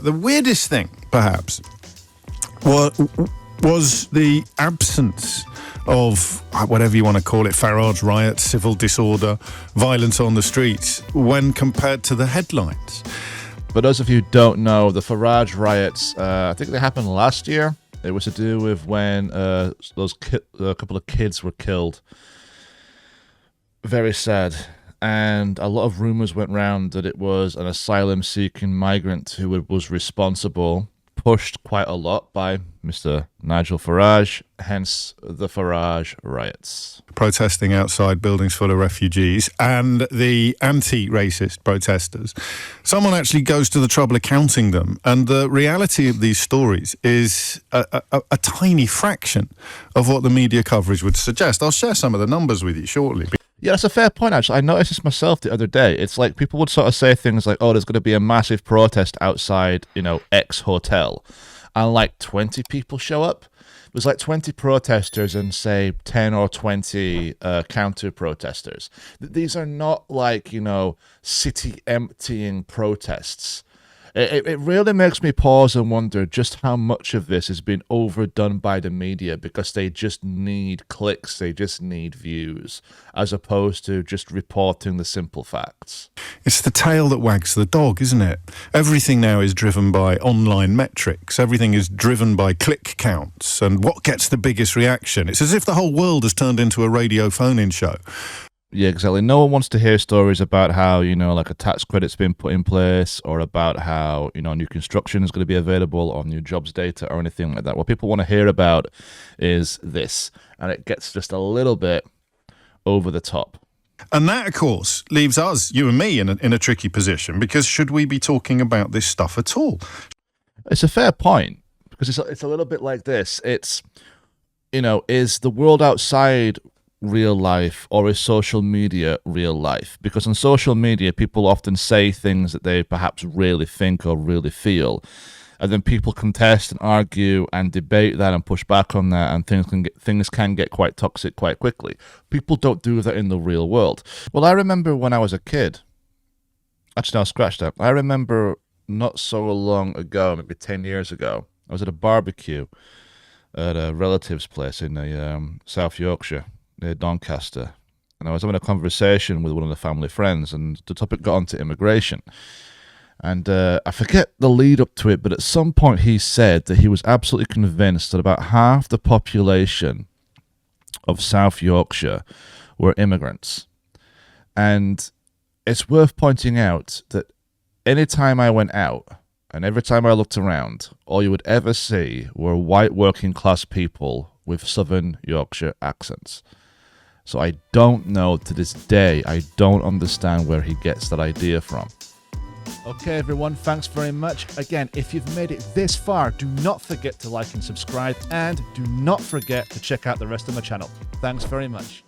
the weirdest thing, perhaps, was the absence of whatever you want to call it, Farage riots, civil disorder, violence on the streets, when compared to the headlines. For those of you who don't know, the Farage riots, I think they happened last year. It was to do with when a couple of kids were killed. Very sad. And a lot of rumors went round that it was an asylum-seeking migrant who was responsible, pushed quite a lot by Mr. Nigel Farage, hence the Farage riots. Protesting outside buildings full of refugees and the anti-racist protesters. Someone actually goes to the trouble of counting them, and the reality of these stories is a tiny fraction of what the media coverage would suggest. I'll share some of the numbers with you shortly. Yeah, that's a fair point, actually. I noticed this myself the other day. It's like people would sort of say things like, oh, there's going to be a massive protest outside, X hotel. And like 20 people show up. It was like 20 protesters and say 10 or 20 counter protesters. These are not like, city emptying protests. It really makes me pause and wonder just how much of this has been overdone by the media because they just need clicks, they just need views, as opposed to just reporting the simple facts. It's the tail that wags the dog, isn't it? Everything now is driven by online metrics. Everything is driven by click counts and what gets the biggest reaction. It's as if the whole world has turned into a radio phone-in show. Yeah, exactly. No one wants to hear stories about how, like a tax credit's been put in place or about how, new construction is going to be available or new jobs data or anything like that. What people want to hear about is this, and it gets just a little bit over the top. And that, of course, leaves us, you and me, in a tricky position because should we be talking about this stuff at all? It's a fair point because it's a little bit like this. It's, is the world outside real life or is social media real life? Because on social media people often say things that they perhaps really think or really feel, and then people contest and argue and debate that and push back on that, and things can get quite toxic quite quickly. People don't do that in the real world. Well, I remember when I was a kid, actually, no, scratch that. I remember not so long ago, maybe 10 years ago, I was at a barbecue at a relative's place in South Yorkshire, near Doncaster, and I was having a conversation with one of the family friends, and the topic got onto immigration. And I forget the lead up to it, but at some point he said that he was absolutely convinced that about half the population of South Yorkshire were immigrants. And it's worth pointing out that any time I went out and every time I looked around, all you would ever see were white working class people with Southern Yorkshire accents. So I don't know, to this day, I don't understand where he gets that idea from. Okay, everyone, thanks very much. Again, if you've made it this far, do not forget to like and subscribe, and do not forget to check out the rest of my channel. Thanks very much.